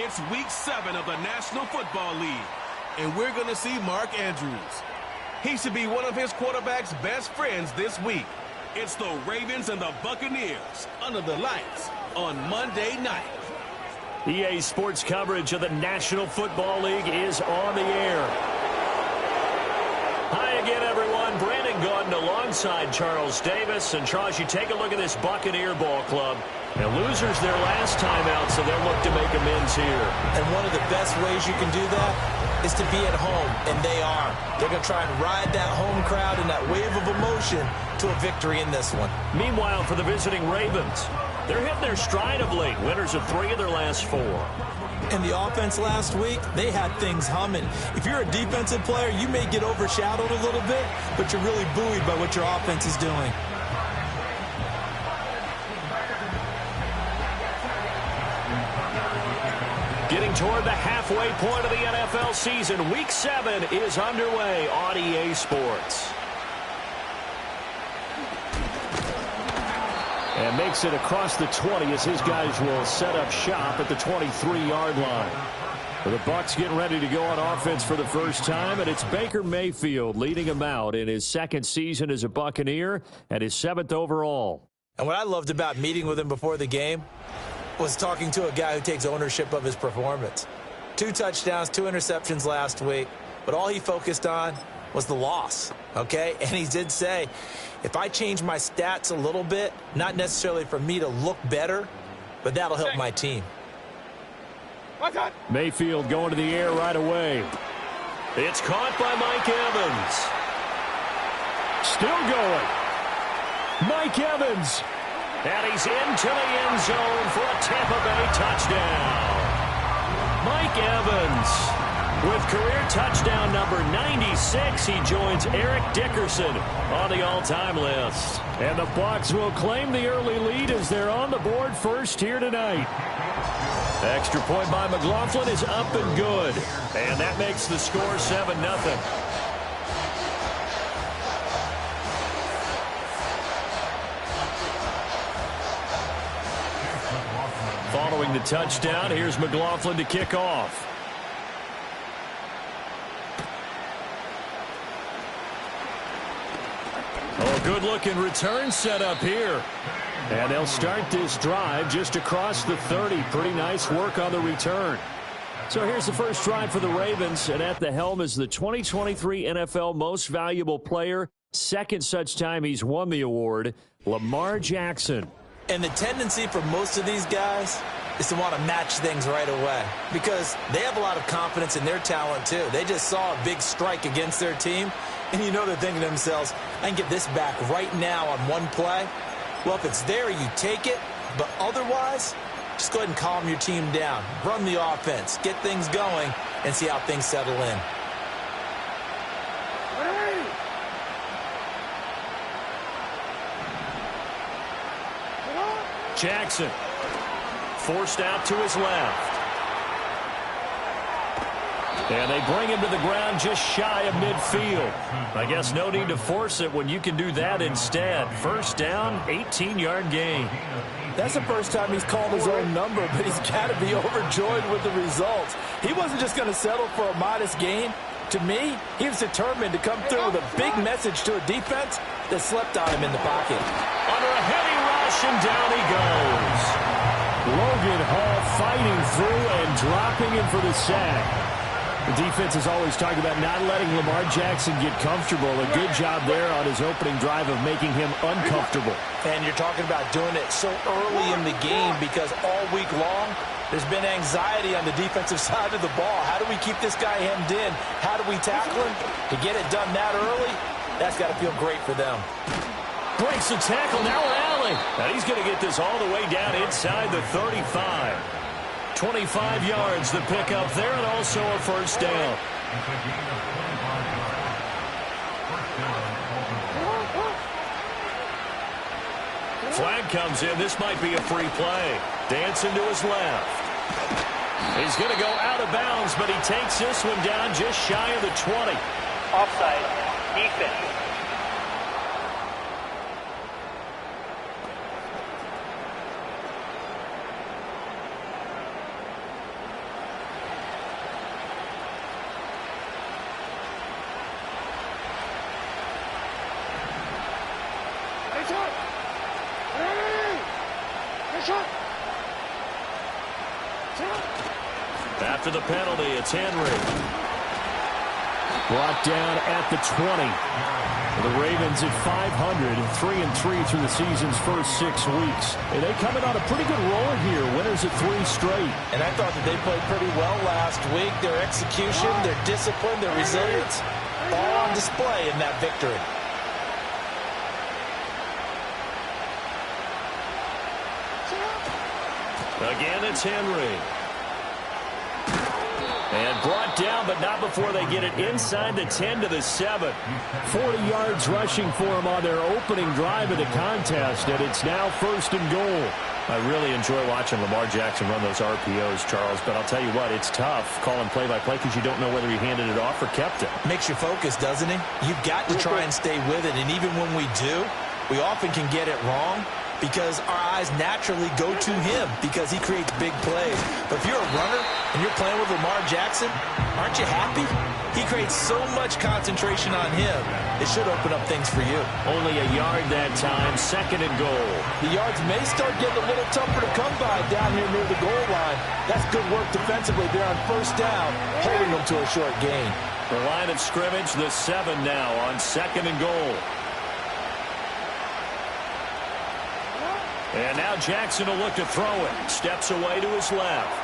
It's Week 7 of the National Football League, and we're going to see Mark Andrews. He should be one of his quarterback's best friends this week. It's the Ravens and the Buccaneers under the lights on Monday night. EA Sports coverage of the National Football League is on the air. Hi again, everyone. Brandon Gaudin alongside Charles Davis. And Charles, you take a look at this Buccaneer ball club. And losers their last time out, so they'll look to make amends here. And one of the best ways you can do that is to be at home, and they are. They're going to try and ride that home crowd and that wave of emotion to a victory in this one. Meanwhile, for the visiting Ravens, they're hitting their stride of late. Winners of 3 of their last 4. In the offense last week, they had things humming. If you're a defensive player, you may get overshadowed a little bit, but you're really buoyed by what your offense is doing. Getting toward the halfway point of the NFL season, Week 7 is underway on EA Sports. And makes it across the 20 as his guys will set up shop at the 23-yard line. The Bucs getting ready to go on offense for the first time, and it's Baker Mayfield leading him out in his second season as a Buccaneer and his 7th overall. And what I loved about meeting with him before the game was talking to a guy who takes ownership of his performance. 2 touchdowns, 2 interceptions last week, but all he focused on was the loss, okay? And he did say, if I change my stats a little bit, not necessarily for me to look better, but that'll help my team. Mayfield going to the air right away. It's caught by Mike Evans. Still going. Mike Evans. And he's into the end zone for a Tampa Bay touchdown. Mike Evans with career touchdown number 96. He joins Eric Dickerson on the all-time list. And the Bucs will claim the early lead as they're on the board first here tonight. Extra point by McLaughlin is up and good. And that makes the score 7-0. Following the touchdown, here's McLaughlin to kick off. Oh, good-looking return set up here. And they'll start this drive just across the 30. Pretty nice work on the return. So here's the first drive for the Ravens, and at the helm is the 2023 NFL Most Valuable Player. Second such time he's won the award, Lamar Jackson. And the tendency for most of these guys is to want to match things right away because they have a lot of confidence in their talent too. They just saw a big strike against their team, and you know they're thinking to themselves, I can get this back right now on one play. Well, if it's there, you take it, but otherwise, just go ahead and calm your team down. Run the offense, get things going, and see how things settle in. Jackson forced out to his left. And they bring him to the ground just shy of midfield. I guess no need to force it when you can do that instead. First down, 18-yard gain. That's the first time he's called his own number, but he's got to be overjoyed with the results. He wasn't just going to settle for a modest gain. To me, he was determined to come through with a big message to a defense that slept on him in the pocket. Under a heavy rush, and down he goes. Logan Hall fighting through and dropping him for the sack. The defense has always talked about not letting Lamar Jackson get comfortable. A good job there on his opening drive of making him uncomfortable. And you're talking about doing it so early in the game because all week long, there's been anxiety on the defensive side of the ball. How do we keep this guy hemmed in? How do we tackle him? To get it done that early, that's got to feel great for them. Breaks the tackle, now Allen. And he's going to get this all the way down inside the 35. 25 yards the pickup there, and also a first down. Flag comes in. This might be a free play. Dancing to his left. He's going to go out of bounds, but he takes this one down just shy of the 20. Offside. Defense. After the penalty, it's Henry. Brought down at the 20. The Ravens at 500, 3-3 through the season's first 6 weeks. And they coming on a pretty good roll here, winners at 3 straight. And I thought that they played pretty well last week. Their execution, their discipline, their resilience, all on display in that victory. Again, it's Henry. And brought down, but not before they get it inside the 10 to the 7. 40 yards rushing for them on their opening drive of the contest, and it's now 1st and goal. I really enjoy watching Lamar Jackson run those RPOs, Charles, but I'll tell you what, it's tough calling play-by-play because you don't know whether he handed it off or kept it. Makes you focus, doesn't it? You've got to try and stay with it, and even when we do, we often can get it wrong, because our eyes naturally go to him because he creates big plays. But if you're a runner and you're playing with Lamar Jackson, aren't you happy? He creates so much concentration on him. It should open up things for you. Only a yard that time, 2nd and goal. The yards may start getting a little tougher to come by down here near the goal line. That's good work defensively there on 1st down, holding them to a short gain. The line of scrimmage, the 7 now on 2nd and goal. And now Jackson will look to throw it. Steps away to his left.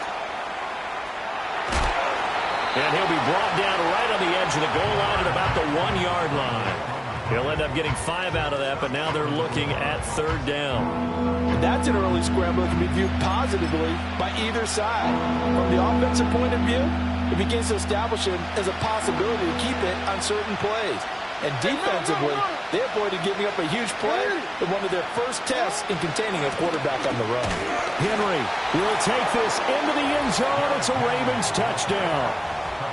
And he'll be brought down right on the edge of the goal line at about the 1-yard line. He'll end up getting 5 out of that, but now they're looking at 3rd down. And that's an early scramble that can be viewed positively by either side. From the offensive point of view, it begins to establish him as a possibility to keep it on certain plays. And defensively, they avoided giving up a huge play in one of their first tests in containing a quarterback on the run. Henry will take this into the end zone. It's a Ravens touchdown.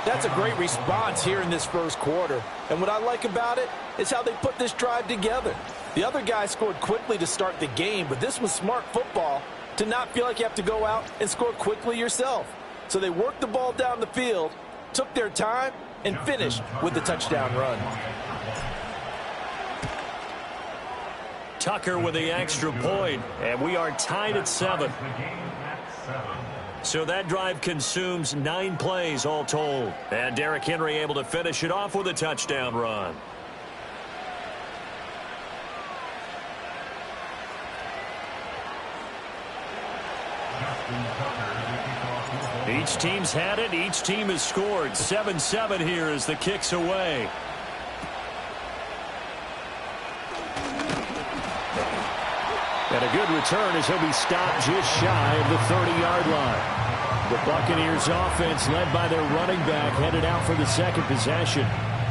That's a great response here in this first quarter. And what I like about it is how they put this drive together. The other guy scored quickly to start the game, but this was smart football to not feel like you have to go out and score quickly yourself. So they worked the ball down the field, took their time, and finished with the touchdown run. Tucker with the extra point, and we are tied at 7. So that drive consumes 9 plays all told. And Derrick Henry able to finish it off with a touchdown run. Each team's had it. Each team has scored. 7-7 here as the kick's away. And a good return as he'll be stopped just shy of the 30-yard line. The Buccaneers offense led by their running back headed out for the 2nd possession.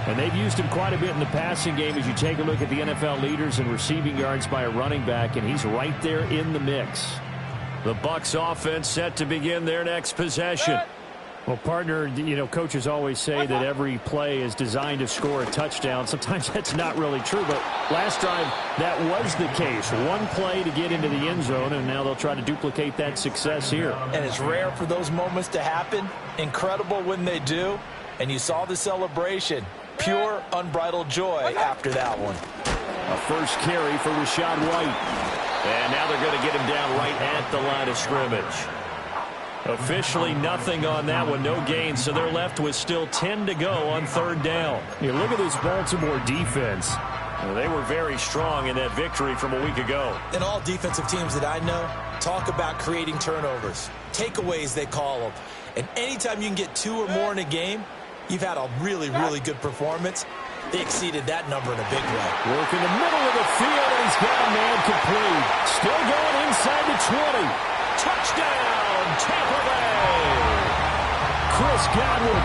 And they've used him quite a bit in the passing game as you take a look at the NFL leaders in receiving yards by a running back, and he's right there in the mix. The Bucs offense set to begin their next possession. Well, partner, you know, coaches always say that every play is designed to score a touchdown. Sometimes that's not really true, but last drive that was the case. One play to get into the end zone, and now they'll try to duplicate that success here. And it's rare for those moments to happen. Incredible when they do. And you saw the celebration. Pure, unbridled joy after that one. A first carry for Rachaad White. And now they're going to get him down right at the line of scrimmage. Officially nothing on that one, no gain, so they're left with still 10 to go on 3rd down. You look at this Baltimore defense. They were very strong in that victory from a week ago. And all defensive teams that I know talk about creating turnovers. Takeaways, they call them. And anytime you can get 2 or more in a game, you've had a really, really good performance. They exceeded that number in a big way. Work in the middle of the field, and he's got a man complete. Still going inside the 20. Touchdown, Tampa Bay! Chris Godwin,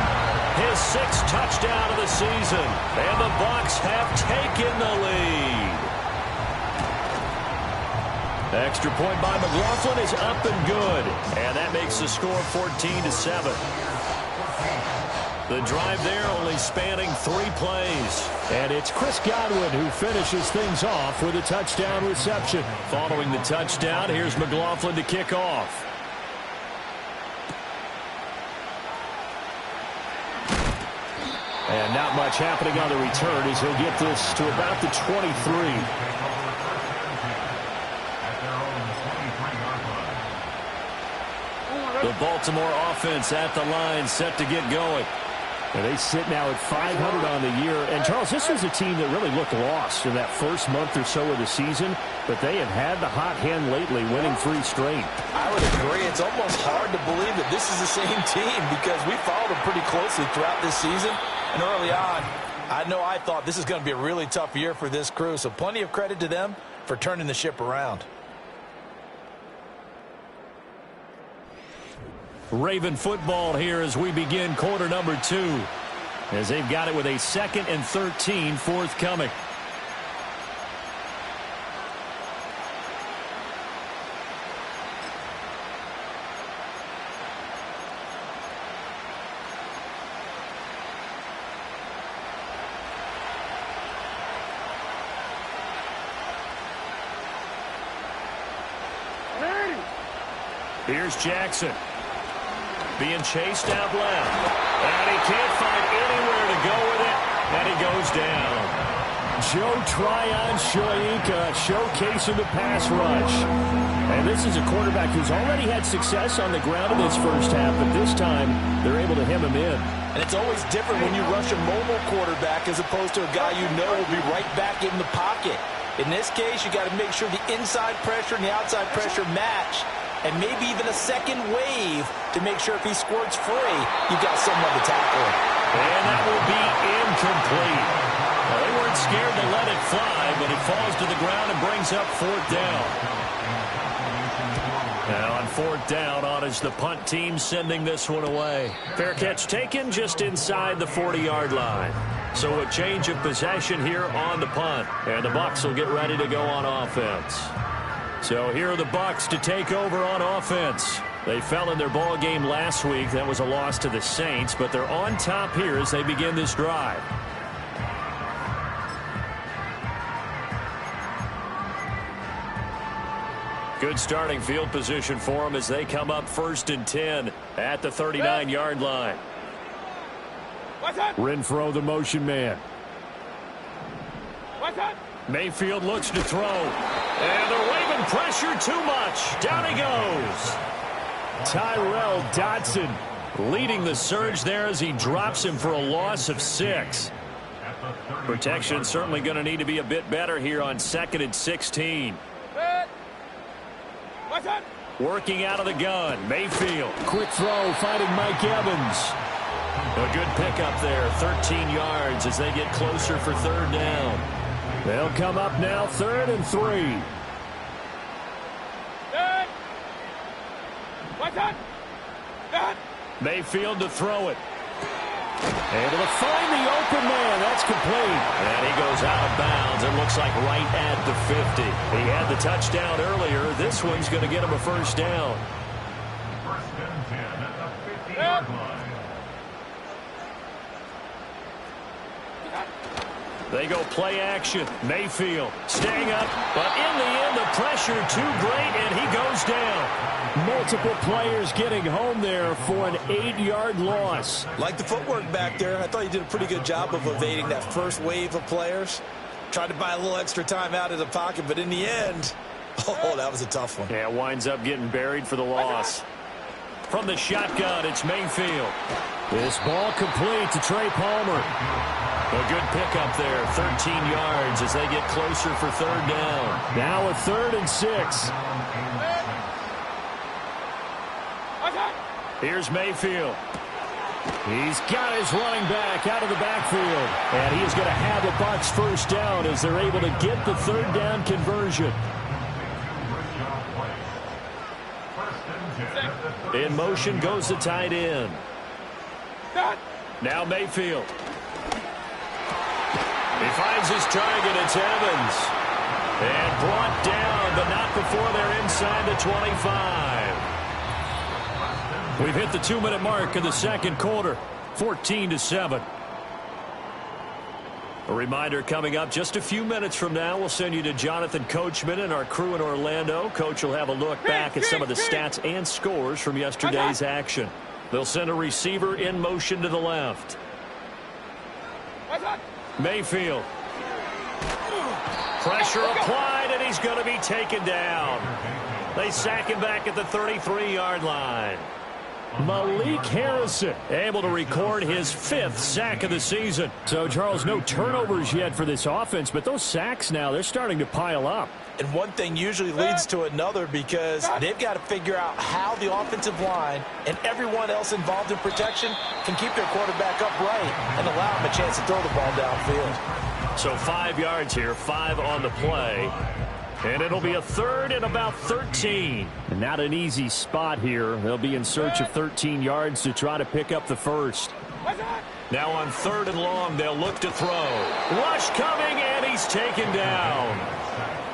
his 6th touchdown of the season. And the Bucs have taken the lead. The extra point by McLaughlin is up and good. And that makes the score 14-7. The drive there only spanning 3 plays. And it's Chris Godwin who finishes things off with a touchdown reception. Following the touchdown, here's McLaughlin to kick off. And not much happening on the return as he'll get this to about the 23. Baltimore offense at the line, set to get going. And they sit now at 500 on the year. And, Charles, this was a team that really looked lost in that first month or so of the season, but they have had the hot hand lately, winning 3 straight. I would agree. It's almost hard to believe that this is the same team because we followed them pretty closely throughout this season. And early on, I thought this is going to be a really tough year for this crew, so plenty of credit to them for turning the ship around. Raven football here as we begin quarter number 2, as they've got it with a 2nd and 13 forthcoming. Here's Jackson. Being chased out left. And he can't find anywhere to go with it. And he goes down. Joe Tryon-Shoyinka showcasing the pass rush. And this is a quarterback who's already had success on the ground in this first half, but this time they're able to hem him in. And it's always different when you rush a mobile quarterback as opposed to a guy you know will be right back in the pocket. In this case, you got to make sure the inside pressure and the outside pressure match. And maybe even a second wave to make sure if he squirts free, you've got someone to tackle him. And that will be incomplete. Well, they weren't scared to let it fly, but it falls to the ground and brings up 4th down. Now on 4th down, on is the punt team sending this one away. Fair catch taken just inside the 40-yard line. So a change of possession here on the punt. And the Bucs will get ready to go on offense. So here are the Bucs to take over on offense. They fell in their ball game last week. That was a loss to the Saints, but they're on top here as they begin this drive. Good starting field position for them as they come up 1st and 10 at the 39-yard line. Renfro, the motion man. Mayfield looks to throw. And they're waving pressure too much. Down he goes. Tyrell Dodson leading the surge there as he drops him for a loss of 6. Protection certainly going to need to be a bit better here on 2nd and 16. Working out of the gun, Mayfield. Quick throw, finding Mike Evans. A good pickup there, 13 yards as they get closer for 3rd down. They'll come up now 3rd and 3. Mayfield to throw it. Able to find the open man. That's complete. And he goes out of bounds. It looks like right at the 50. He had the touchdown earlier. This one's going to get him a 1st down. 1st and 10 at the 50-yard line. They go play action. Mayfield staying up, but in the end, the pressure too great, and he goes down. Multiple players getting home there for an 8-yard loss. Like the footwork back there, I thought you did a pretty good job of evading that first wave of players. Tried to buy a little extra time out of the pocket, but in the end, oh, that was a tough one. Yeah, winds up getting buried for the loss. From the shotgun, it's Mayfield. This ball complete to Trey Palmer. A good pickup there, 13 yards as they get closer for 3rd down. Now a 3rd and 6. Here's Mayfield. He's got his running back out of the backfield. And he is going to have the Bucs 1st down as they're able to get the 3rd down conversion. In motion goes the tight end. Now Mayfield. He finds his target. It's Evans. And brought down, but not before they're inside the 25. We've hit the 2-minute mark of the 2nd quarter. 14-7. A reminder coming up just a few minutes from now. We'll send you to Jonathan Coachman and our crew in Orlando. Coach will have a look back at some of the stats and scores from yesterday's action. They'll send a receiver in motion to the left. Mayfield. Pressure applied, and he's going to be taken down. They sack him back at the 33-yard line. Malik Harrison able to record his 5th sack of the season. So, Charles, no turnovers yet for this offense, but those sacks now, they're starting to pile up. And one thing usually leads to another because they've got to figure out how the offensive line and everyone else involved in protection can keep their quarterback upright and allow him a chance to throw the ball downfield. So 5 yards here, 5 on the play. And it'll be a 3rd and about 13. And not an easy spot here. They'll be in search of 13 yards to try to pick up the first. Now on 3rd and long, they'll look to throw. Rush coming, and he's taken down.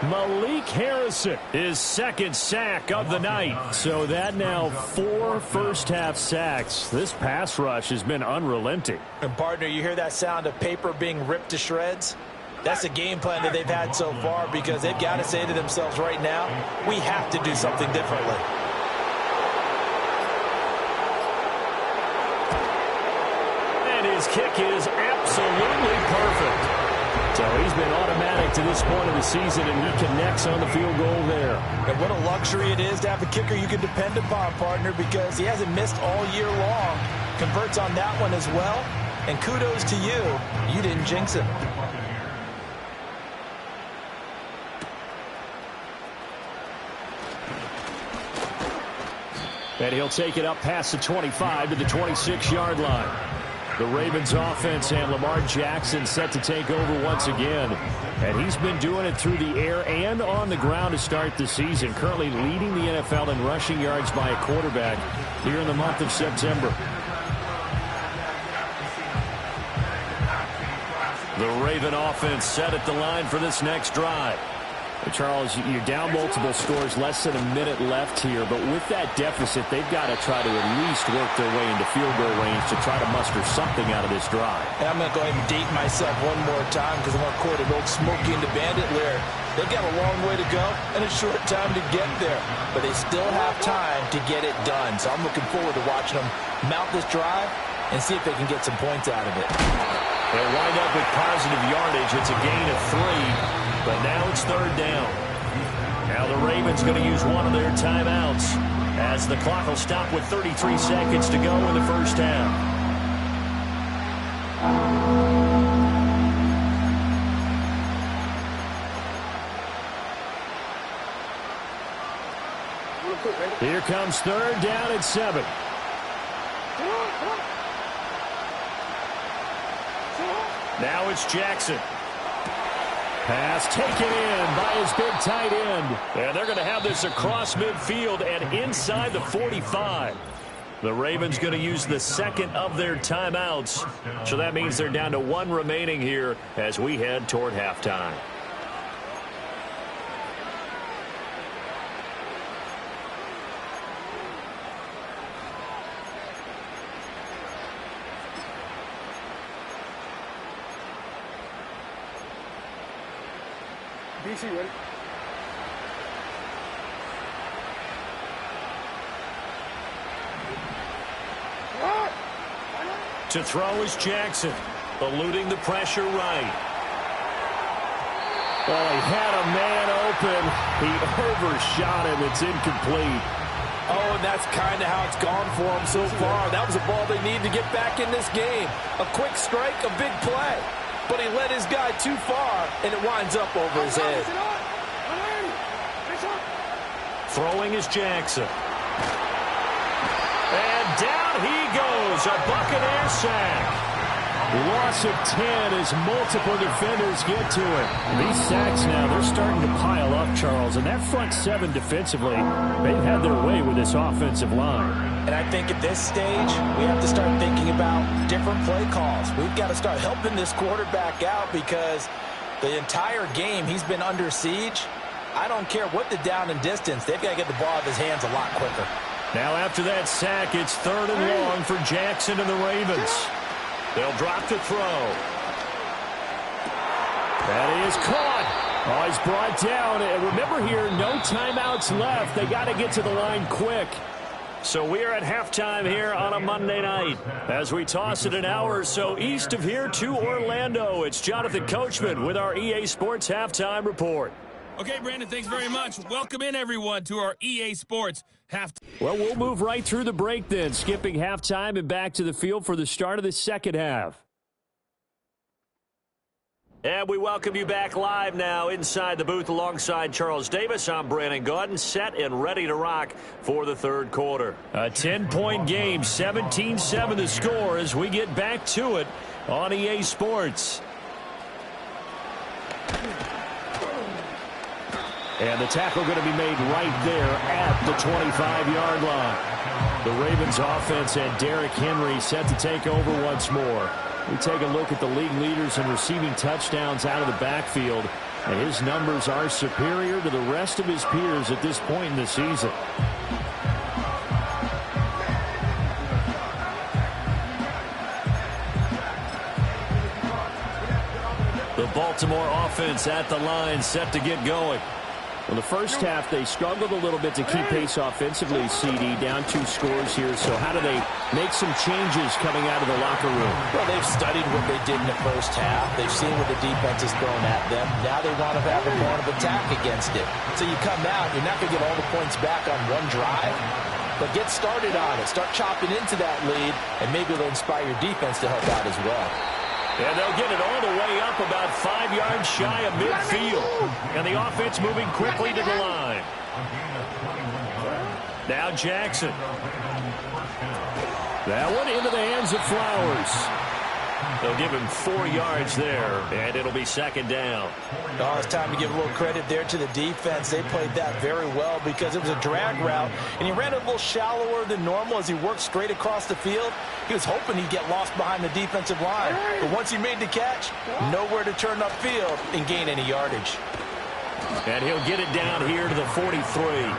Malik Harrison, his 2nd sack of the night. So that now 4 first-half sacks. This pass rush has been unrelenting. And, partner, you hear that sound of paper being ripped to shreds? That's the game plan that they've had so far because they've got to say to themselves right now, we have to do something differently. And his kick is absolutely perfect. So he's been automatic to this point of the season, and he connects on the field goal there. And what a luxury it is to have a kicker you can depend upon, partner, because he hasn't missed all year long. Converts on that one as well. And kudos to you. You didn't jinx him. And he'll take it up past the 25 to the 26-yard line. The Ravens offense and Lamar Jackson set to take over once again. And he's been doing it through the air and on the ground to start the season. Currently leading the NFL in rushing yards by a quarterback here in the month of September. The Raven offense set at the line for this next drive. Charles, you're down multiple scores, less than a minute left here, but with that deficit, they've got to try to at least work their way into field goal range to try to muster something out of this drive. And I'm going to go ahead and date myself one more time because I'm going to quote an old Smokey and the Bandit lyric. They've got a long way to go and a short time to get there, but they still have time to get it done. So I'm looking forward to watching them mount this drive and see if they can get some points out of it. They'll wind up with positive yardage. It's a gain of 3. But now it's 3rd down. Now the Ravens going to use one of their timeouts as the clock will stop with 33 seconds to go in the first half. Here comes 3rd down and 7. Now it's Jackson. Pass taken in by his big tight end. And they're going to have this across midfield and inside the 45. The Ravens going to use the 2nd of their timeouts. So that means they're down to 1 remaining here as we head toward halftime. DC ready. To throw is Jackson, eluding the pressure right. Well, he had a man open. He overshot him. It's incomplete. Oh, and that's kind of how it's gone for him so far. That was a ball they need to get back in this game. A quick strike, a big play. But he led his guy too far, and it winds up over his head. Throwing is Jackson. And down he goes, a Buccaneer sack. Loss of 10 as multiple defenders get to him. These sacks now, they're starting to pile up, Charles. And that front 7 defensively, they've had their way with this offensive line. And I think at this stage, we have to start thinking about different play calls. We've got to start helping this quarterback out because the entire game he's been under siege. I don't care what the down and distance. They've got to get the ball out of his hands a lot quicker. Now after that sack, it's 3rd and long for Jackson and the Ravens. They'll drop to throw. That is caught. Oh, he's brought down. And remember here, no timeouts left. They got to get to the line quick. So we are at halftime here on a Monday night. As we toss it an hour or so east of here to Orlando, it's Jonathan Coachman with our EA Sports Halftime Report. Okay, Brandon, thanks very much. Welcome in, everyone, to our EA Sports halftime. Well, we'll move right through the break then, skipping halftime and back to the field for the start of the second half. And we welcome you back live now inside the booth alongside Charles Davis. I'm Brandon Gaudin, set and ready to rock for the third quarter. A 10-point game, 17-7 the score as we get back to it on EA Sports. And the tackle going to be made right there at the 25-yard line. The Ravens offense and Derrick Henry set to take over once more. We take a look at the league leaders in receiving touchdowns out of the backfield. And his numbers are superior to the rest of his peers at this point in the season. The Baltimore offense at the line set to get going. Well, the first half, they struggled a little bit to keep pace offensively, CD, down 2 scores here. So how do they make some changes coming out of the locker room? Well, they've studied what they did in the first half. They've seen what the defense has thrown at them. Now they want to have a point of attack against it. So you come out, you're not going to get all the points back on one drive, but get started on it. Start chopping into that lead, and maybe it'll inspire your defense to help out as well. And they'll get it all the way up about 5 yards shy of midfield. And the offense moving quickly to the line. Now Jackson. That one into the hands of Flowers. They'll give him 4 yards there, and it'll be second down. Oh, it's time to give a little credit there to the defense. They played that very well because it was a drag route, and he ran a little shallower than normal as he worked straight across the field. He was hoping he'd get lost behind the defensive line, but once he made the catch, nowhere to turn upfield and gain any yardage. And he'll get it down here to the 43.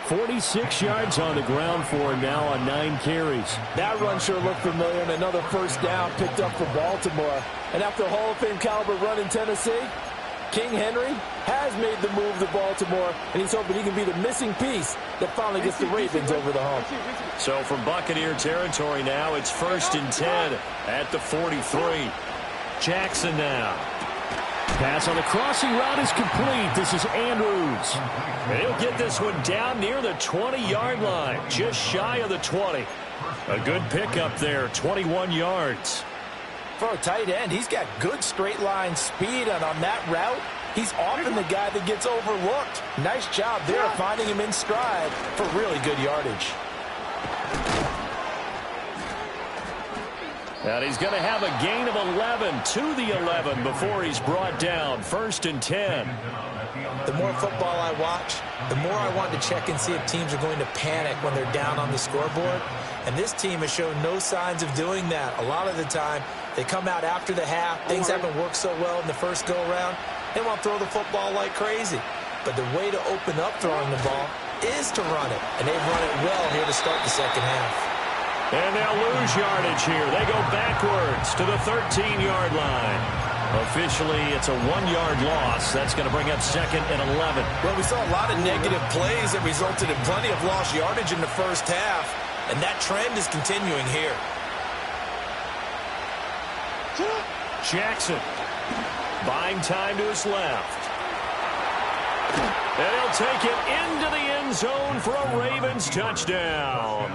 46 yards on the ground for him now on 9 carries. That run sure looked familiar, and another first down picked up for Baltimore. And after a Hall of Fame caliber run in Tennessee, King Henry has made the move to Baltimore, and he's hoping he can be the missing piece that finally gets the Ravens over the hump. So from Buccaneer territory now, it's 1st and 10 at the 43. Jackson now. Pass on the crossing route is complete. This is Andrews. And he'll get this one down near the 20-yard line, just shy of the 20. A good pickup there, 21 yards. For a tight end, he's got good straight line speed, and on that route, he's often the guy that gets overlooked. Nice job there finding him in stride for really good yardage. And he's going to have a gain of 11 to the 11 before he's brought down. 1st and 10. The more football I watch, the more I want to check and see if teams are going to panic when they're down on the scoreboard. And this team has shown no signs of doing that. A lot of the time, they come out after the half. Things haven't worked so well in the first go-around. They want to throw the football like crazy. But the way to open up throwing the ball is to run it. And they've run it well here to start the second half. And they'll lose yardage here. They go backwards to the 13-yard line. Officially, it's a 1-yard loss. That's going to bring up 2nd and 11. Well, we saw a lot of negative plays that resulted in plenty of lost yardage in the first half, and that trend is continuing here. Jackson buying time to his left. And he'll take it into the end zone for a Ravens touchdown.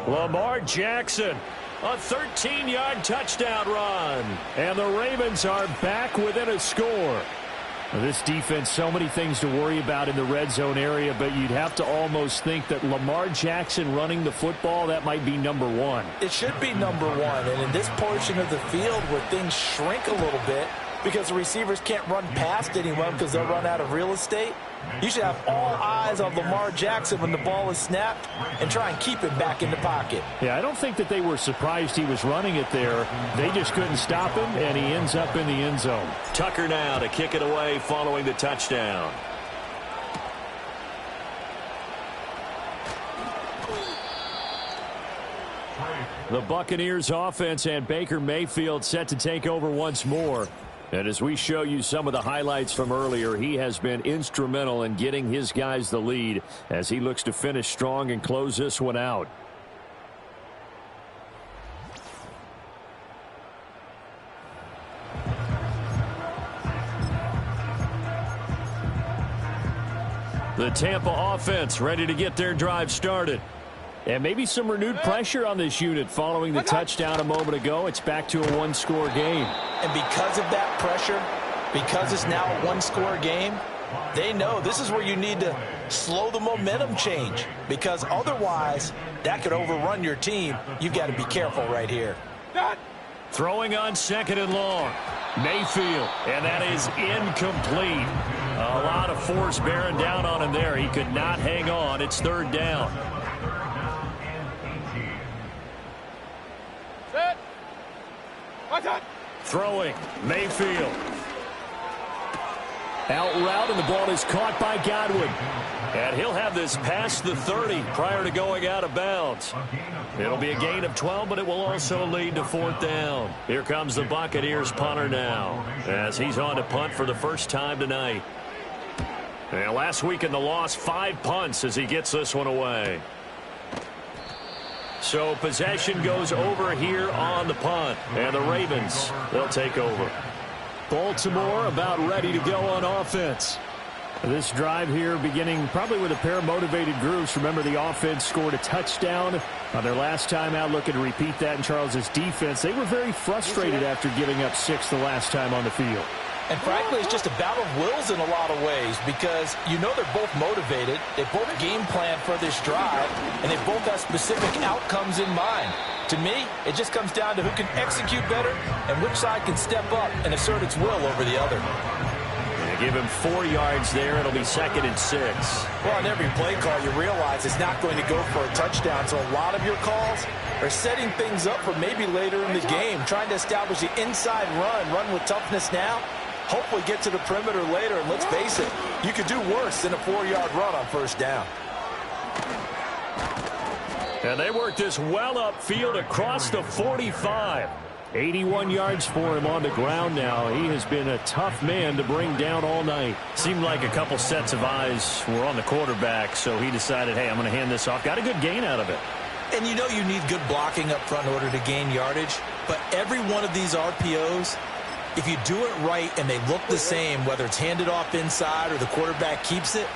Lamar Jackson, a 13-yard touchdown run. And the Ravens are back within a score. Now, this defense, so many things to worry about in the red zone area, but you'd have to almost think that Lamar Jackson running the football, that might be number 1. It should be number 1, and in this portion of the field where things shrink a little bit because the receivers can't run past anyone because they'll run out of real estate, you should have all eyes on Lamar Jackson when the ball is snapped and try and keep it back in the pocket. Yeah, I don't think that they were surprised he was running it there. They just couldn't stop him, and he ends up in the end zone. Tucker now to kick it away following the touchdown. The Buccaneers offense and Baker Mayfield set to take over once more. And as we show you some of the highlights from earlier, he has been instrumental in getting his guys the lead as he looks to finish strong and close this one out. The Tampa offense ready to get their drive started. And maybe some renewed pressure on this unit following the touchdown a moment ago. It's back to a one-score game. And because of that pressure, because it's now a one-score game, they know this is where you need to slow the momentum change, because otherwise that could overrun your team. You've got to be careful right here. Throwing on 2nd and long. Mayfield, and that is incomplete. A lot of force bearing down on him there. He could not hang on. It's 3rd down. Set. Throwing, Mayfield. Out route, and the ball is caught by Godwin. And he'll have this past the 30 prior to going out of bounds. It'll be a gain of 12, but it will also lead to 4th down. Here comes the Buccaneers punter now, as he's on to punt for the first time tonight. And last week in the loss, 5 punts as he gets this one away. So possession goes over here on the punt, and the Ravens, they'll take over. Baltimore about ready to go on offense. This drive here beginning probably with a pair of motivated groups. Remember, the offense scored a touchdown on their last time out. Looking to repeat that in Charles's defense. They were very frustrated after giving up 6 the last time on the field. And frankly, it's just a battle of wills in a lot of ways, because you know they're both motivated. They both game plan for this drive, and they both have specific outcomes in mind. To me, it just comes down to who can execute better and which side can step up and assert its will over the other. Give him 4 yards there. It'll be 2nd and 6. Well, on every play call, you realize it's not going to go for a touchdown. So a lot of your calls are setting things up for maybe later in the game, trying to establish the inside run with toughness now, hopefully get to the perimeter later. And let's face it, you could do worse than a 4-yard run on 1st down. And they work this well upfield across the 45. 81 yards for him on the ground now. He has been a tough man to bring down all night. Seemed like a couple sets of eyes were on the quarterback, so he decided, hey, I'm going to hand this off. Got a good gain out of it. And you know you need good blocking up front in order to gain yardage, but every one of these RPOs, if you do it right and they look the same, whether it's handed off inside or the quarterback keeps it,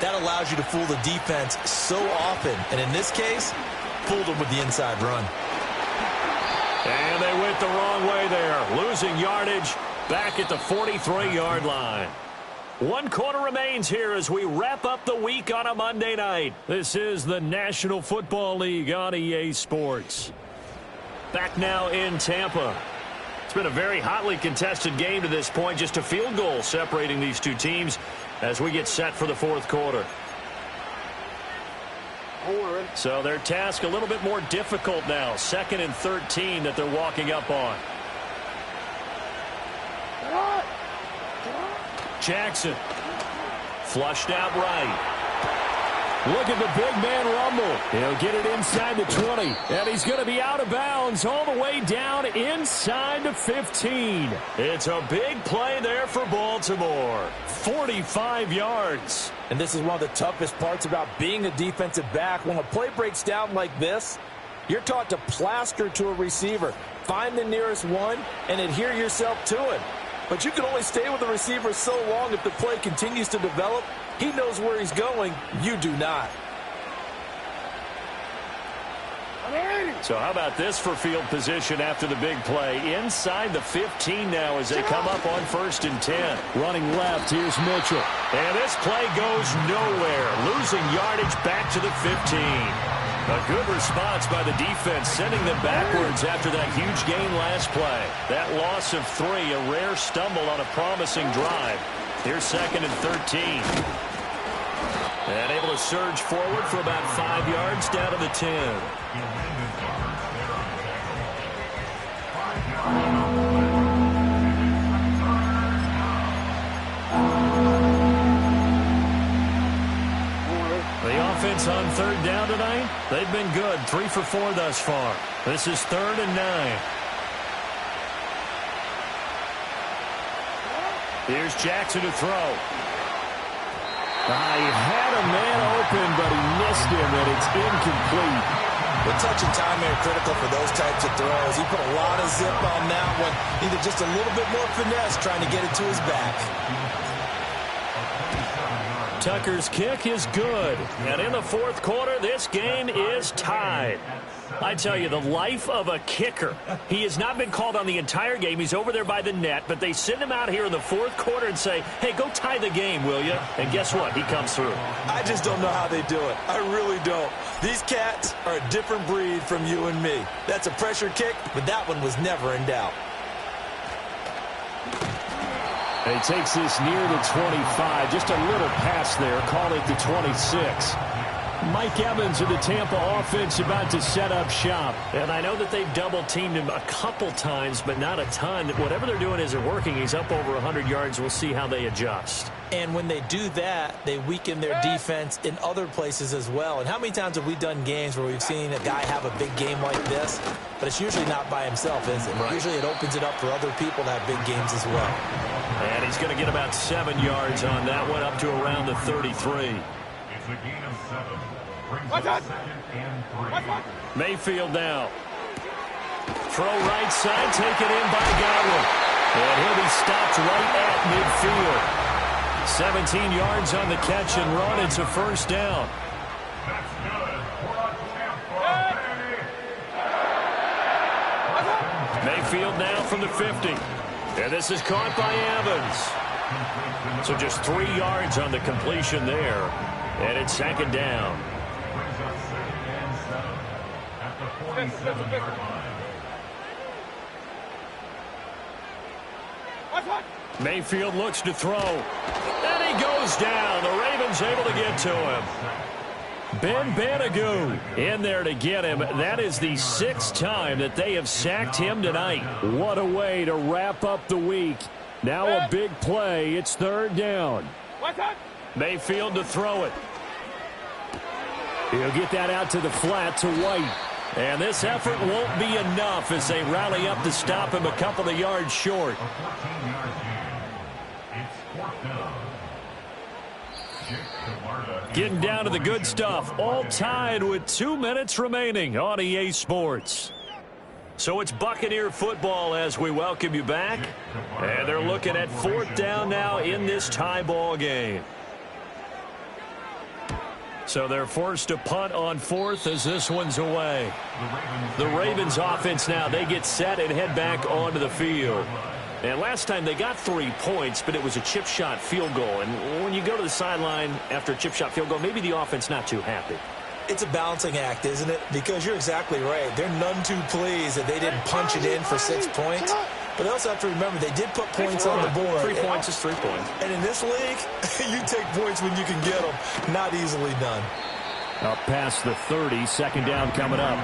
that allows you to fool the defense so often. And in this case, fooled them with the inside run. And they went the wrong way there, losing yardage back at the 43-yard line. 1 quarter remains here as we wrap up the week on a Monday night. This is the National Football League on EA Sports. Back now in Tampa. It's been a very hotly contested game to this point, just a field goal separating these two teams as we get set for the 4th quarter. So their task a little bit more difficult now. 2nd and 13 that they're walking up on. Jackson. Flushed out right. Look at the big man rumble. He'll get it inside the 20. And he's going to be out of bounds all the way down inside the 15. It's a big play there for Baltimore. 45 yards. And this is one of the toughest parts about being a defensive back. When a play breaks down like this, you're taught to plaster to a receiver. Find the nearest one and adhere yourself to it. But you can only stay with the receiver so long if the play continues to develop. He knows where he's going. You do not. So how about this for field position after the big play? Inside the 15 now as they come up on 1st and 10. Running left, here's Mitchell. And this play goes nowhere. Losing yardage back to the 15. A good response by the defense, sending them backwards after that huge gain last play. That loss of 3, a rare stumble on a promising drive. Here's 2nd and 13. And able to surge forward for about 5 yards down to the 10. The offense on 3rd down tonight, they've been good. 3 for 4 thus far. This is 3rd and 9. Here's Jackson to throw. He had a man open, but he missed him, and it's incomplete. The touch and time are critical for those types of throws. He put a lot of zip on that one. Needed just a little bit more finesse trying to get it to his back. Tucker's kick is good. And in the fourth quarter, this game is tied. I tell you, the life of a kicker. He has not been called on the entire game. He's over there by the net, but they send him out here in the fourth quarter and say, hey, go tie the game, will you? And guess what? He comes through. I just don't know how they do it. I really don't. These cats are a different breed from you and me. That's a pressure kick, but that one was never in doubt. And he takes this near the 25. Just a little pass there. Call it the 26. Mike Evans of the Tampa offense about to set up shop. And I know that they've double-teamed him a couple times, but not a ton. Whatever they're doing isn't working. He's up over 100 yards. We'll see how they adjust. And when they do that, they weaken their defense in other places as well. And how many times have we done games where we've seen a guy have a big game like this? But it's usually not by himself, is it? Right. Usually it opens it up for other people to have big games as well. And he's going to get about 7 yards on that one, up to around the 33. It's a gain of 7. Brings up 2nd and 3. Mayfield now. Throw right side, taken in by Godwin. And he'll be stopped right at midfield. 17 yards on the catch and run. It's a first down. That's good. For Mayfield now from the 50. And this is caught by Evans. So just 3 yards on the completion there. And it's 2nd down. Brings up 2nd and 7 at the 47-yard line. Mayfield looks to throw. And he goes down. The Ravens able to get to him. Ben Banagoo in there to get him. That is the 6th time that they have sacked him tonight. What a way to wrap up the week. Now a big play. It's 3rd down. Mayfield to throw it. He'll get that out to the flat to White. And this effort won't be enough as they rally up to stop him a couple of yards short. A 14-yard gain. It's 4th down. Getting down to the good stuff. All tied with 2 minutes remaining on EA Sports. So it's Buccaneer football as we welcome you back. And they're looking at 4th down now in this tie ball game. So they're forced to punt on 4th as this one's away. The Ravens offense now, they get set and head back onto the field. And last time they got 3 points, but it was a chip shot field goal. And when you go to the sideline after a chip shot field goal, maybe the offense not too happy. It's a balancing act, isn't it? Because you're exactly right. They're none too pleased that they didn't punch it in for 6 points. But they also have to remember they did put points on the board. 3 points is 3 points. And in this league, you take points when you can get them. Not easily done. Up past the 30, 2nd down coming up.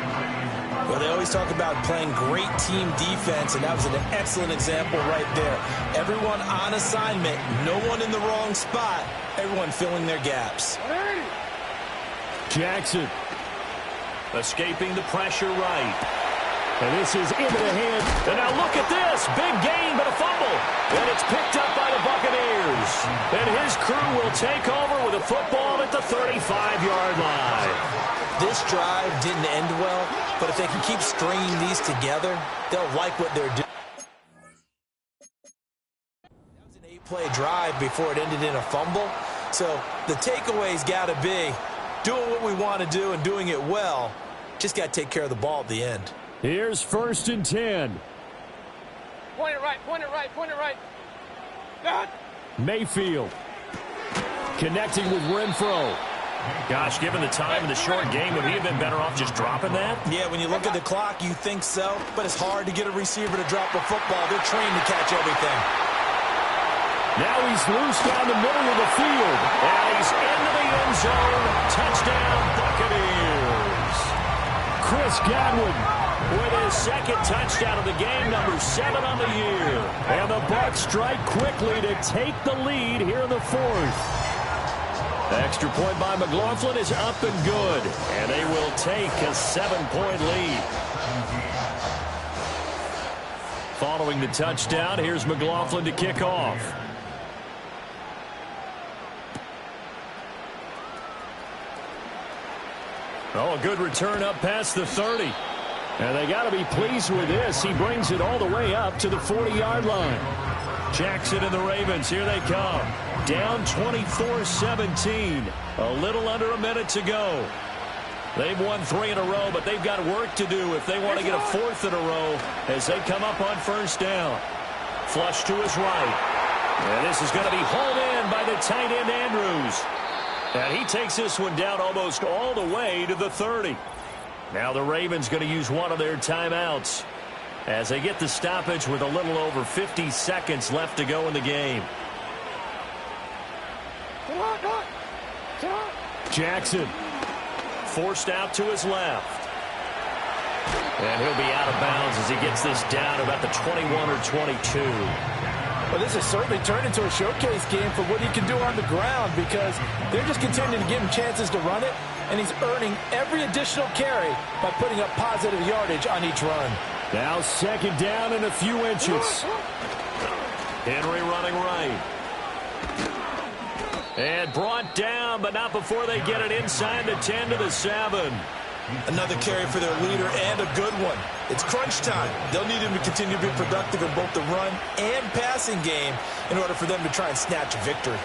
Well, they always talk about playing great team defense, and that was an excellent example right there. Everyone on assignment, no one in the wrong spot, everyone filling their gaps. Jackson. Escaping the pressure right. And this is into the hand. And now look at this. Big gain, but a fumble. And it's picked up by the Buccaneers. And his crew will take over with a football at the 35-yard line. This drive didn't end well, but if they can keep stringing these together, they'll like what they're doing. That was an 8-play drive before it ended in a fumble. So the takeaway's got to be doing what we want to do and doing it well. Just got to take care of the ball at the end. Here's 1st and 10. Point it right, point it right, point it right. God. Mayfield. Connecting with Renfro. Gosh, given the time and the short game, would he have been better off just dropping that? Yeah, when you look at the clock, you think so, but it's hard to get a receiver to drop a football. They're trained to catch everything. Now he's loose down the middle of the field. And he's into the end zone. Touchdown, Buccaneers. Chris Godwin with his 2nd touchdown of the game, number 7 on the year. And the Bucs strike quickly to take the lead here in the 4th. Extra point by McLaughlin is up and good. And they will take a 7-point lead. Following the touchdown, here's McLaughlin to kick off. Oh, a good return up past the 30. And they got to be pleased with this. He brings it all the way up to the 40-yard line. Jackson and the Ravens, here they come. Down 24-17. A little under a minute to go. They've won 3 in a row, but they've got work to do if they want to get a 4th in a row as they come up on first down. Flush to his right. And this is going to be hauled in by the tight end Andrews. And he takes this one down almost all the way to the 30. Now the Ravens going to use one of their timeouts as they get the stoppage with a little over 50 seconds left to go in the game. Jackson forced out to his left. And he'll be out of bounds as he gets this down about the 21 or 22. Well, this has certainly turned into a showcase game for what he can do on the ground because they're just continuing to give him chances to run it, and he's earning every additional carry by putting up positive yardage on each run. Now second down and a few inches. Henry running right. And brought down, but not before they get it inside the 10 to the 7. Another carry for their leader and a good one. It's crunch time. They'll need him to continue to be productive in both the run and passing game in order for them to try and snatch a victory.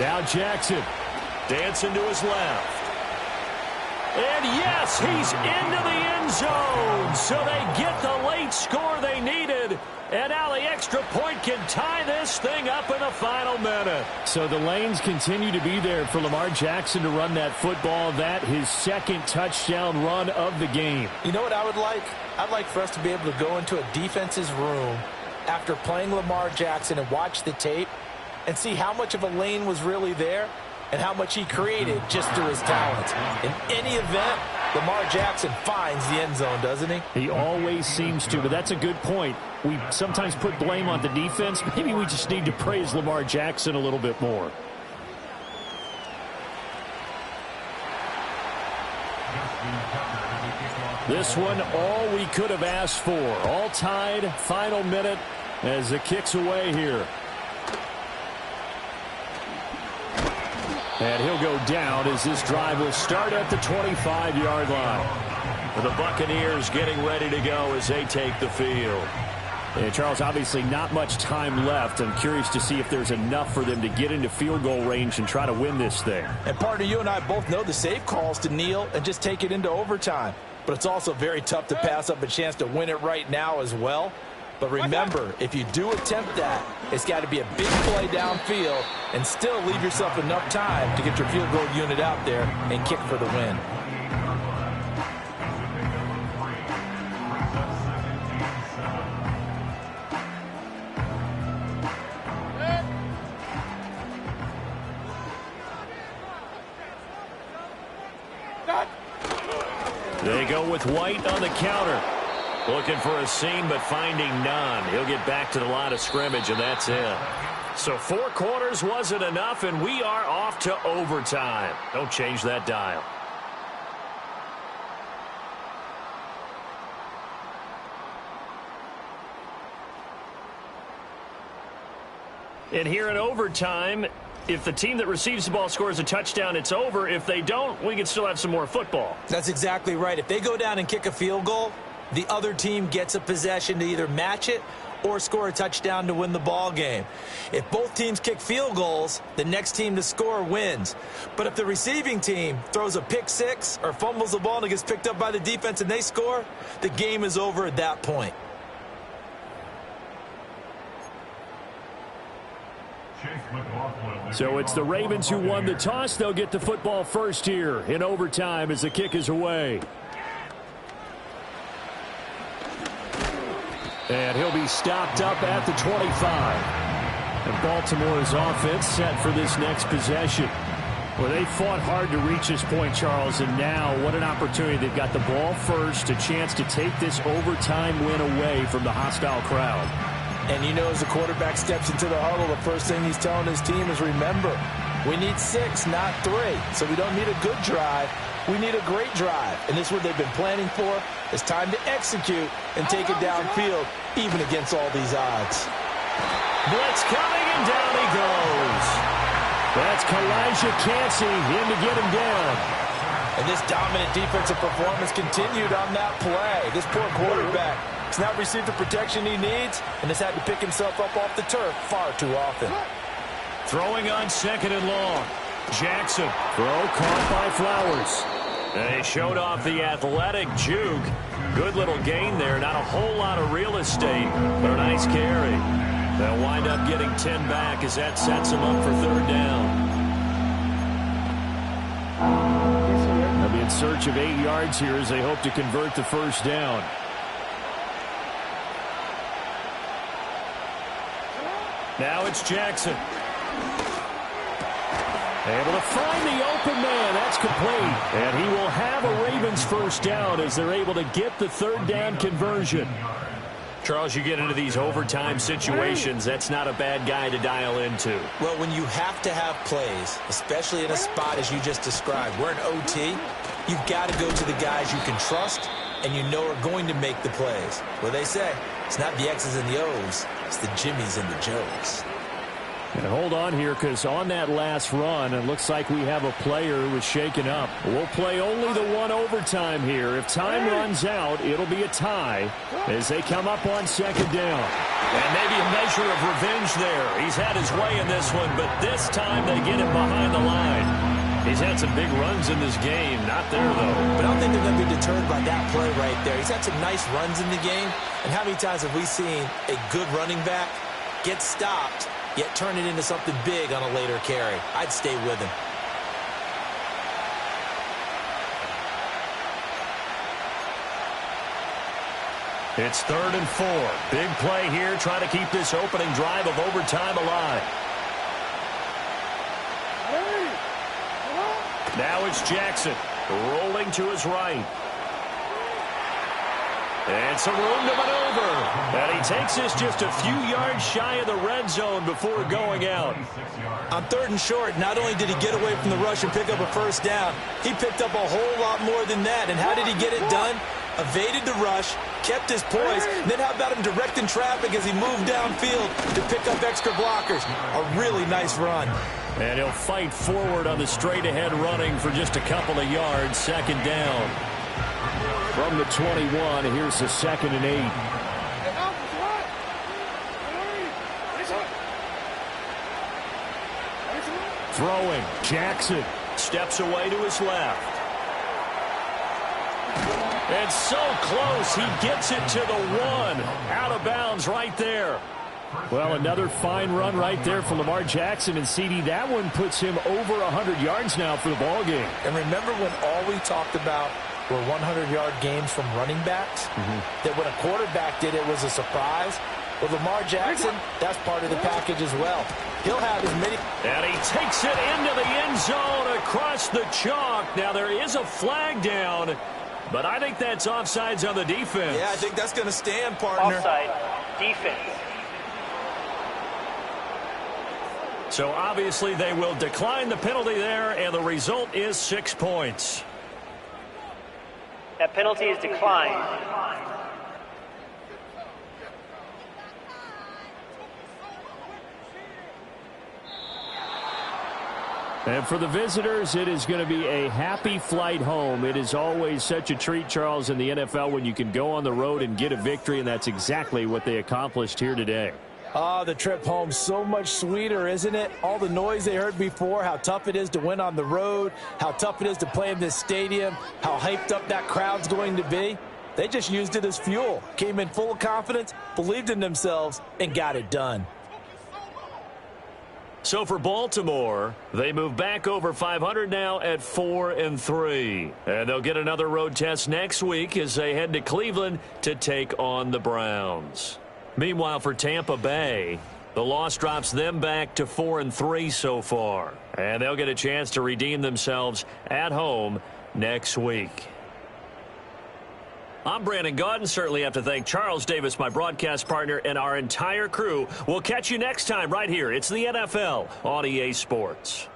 Now Jackson dancing to his left. And yes, he's into the end zone. So they get the late score they needed. And now the extra point can tie this thing up in the final minute. So the lanes continue to be there for Lamar Jackson to run that football. That his second touchdown run of the game. You know what I would like? I'd like for us to be able to go into a defense's room after playing Lamar Jackson and watch the tape and see how much of a lane was really there and how much he created just through his talents. In any event, Lamar Jackson finds the end zone, doesn't he? He always seems to, but that's a good point. We sometimes put blame on the defense. Maybe we just need to praise Lamar Jackson a little bit more. This one, all we could have asked for. All tied, final minute as the kick's away here. And he'll go down as this drive will start at the 25-yard line. The Buccaneers getting ready to go as they take the field. And Charles, obviously not much time left. I'm curious to see if there's enough for them to get into field goal range and try to win this thing. And partner, you and I both know the safe calls to kneel and just take it into overtime. But it's also very tough to pass up a chance to win it right now as well. But remember, if you do attempt that, it's got to be a big play downfield and still leave yourself enough time to get your field goal unit out there and kick for the win. They go with White on the counter. Looking for a seam, but finding none. He'll get back to the line of scrimmage, and that's it. So 4 quarters wasn't enough, and we are off to overtime. Don't change that dial. And here in overtime, if the team that receives the ball scores a touchdown, it's over. If they don't, we can still have some more football. That's exactly right. If they go down and kick a field goal, the other team gets a possession to either match it or score a touchdown to win the ball game. If both teams kick field goals, the next team to score wins. But if the receiving team throws a pick six or fumbles the ball and it gets picked up by the defense and they score, the game is over at that point. So it's the Ravens who won the toss. They'll get the football first here in overtime as the kick is away. And he'll be stopped up at the 25. And Baltimore's offense set for this next possession. Well, they fought hard to reach this point, Charles, and now what an opportunity. They've got the ball first, a chance to take this overtime win away from the hostile crowd. And you know, as the quarterback steps into the huddle, the first thing he's telling his team is, remember, we need 6, not 3. So we don't need a good drive. We need a great drive. And this is what they've been planning for. It's time to execute and take it downfield, even against all these odds. Blitz coming, and down he goes. That's Kalijah Cansey in to get him down. And this dominant defensive performance continued on that play. This poor quarterback has not received the protection he needs and has had to pick himself up off the turf far too often. Throwing on 2nd and long. Jackson. Throw caught by Flowers. They showed off the athletic juke. Good little gain there. Not a whole lot of real estate, but a nice carry. They'll wind up getting 10 back as that sets them up for 3rd down. They'll be in search of 8 yards here as they hope to convert the 1st down. Now it's Jackson. Able to find the open man. That's complete. And he will have a Ravens 1st down as they're able to get the 3rd down conversion. Charles, you get into these overtime situations, that's not a bad guy to dial into. Well, when you have to have plays, especially in a spot as you just described, we're in OT, you've got to go to the guys you can trust and you know are going to make the plays. What they say, it's not the X's and the O's, it's the Jimmies and the Joes. And hold on here, because on that last run, it looks like we have a player who was shaken up. We'll play only the 1 overtime here. If time runs out, it'll be a tie as they come up on 2nd down. And maybe a measure of revenge there. He's had his way in this one, but this time they get him behind the line. He's had some big runs in this game. Not there, though. But I don't think they're going to be deterred by that play right there. He's had some nice runs in the game. And how many times have we seen a good running back get stopped, yet turn it into something big on a later carry? I'd stay with him. It's 3rd and 4. Big play here, trying to keep this opening drive of overtime alive. Now it's Jackson, rolling to his right. And some room to maneuver. And he takes this just a few yards shy of the red zone before going out. On 3rd and short, not only did he get away from the rush and pick up a 1st down, he picked up a whole lot more than that. And how did he get it done? Evaded the rush, kept his poise, and then how about him directing traffic as he moved downfield to pick up extra blockers? A really nice run. And he'll fight forward on the straight-ahead running for just a couple of yards. 2nd down. From the 21, here's the 2nd and 8. Throwing, Jackson. Steps away to his left. And so close, he gets it to the 1. Out of bounds right there. Well, another fine run right there for Lamar Jackson, and CD, that one puts him over 100 yards now for the ball game. And remember when all we talked about were 100-yard games from running backs? That when a quarterback did it was a surprise? Well, Lamar Jackson, that's part of the package as well. He'll have as many. And he takes it into the end zone across the chalk. Now, there is a flag down, but I think that's offsides on the defense. Yeah, I think that's going to stand, partner. Offside, defense. So obviously they will decline the penalty there, and the result is 6 points. That penalty is declined. And for the visitors, it is going to be a happy flight home. It is always such a treat, Charles, in the NFL when you can go on the road and get a victory, and that's exactly what they accomplished here today. Oh, the trip home, so much sweeter, isn't it? All the noise they heard before, how tough it is to win on the road, how tough it is to play in this stadium, how hyped up that crowd's going to be. They just used it as fuel, came in full of confidence, believed in themselves, and got it done. So for Baltimore, they move back over 500 now at 4-3. And they'll get another road test next week as they head to Cleveland to take on the Browns. Meanwhile, for Tampa Bay, the loss drops them back to 4-3 so far. And they'll get a chance to redeem themselves at home next week. I'm Brandon Gaudin. Certainly have to thank Charles Davis, my broadcast partner, and our entire crew. We'll catch you next time right here. It's the NFL on EA Sports.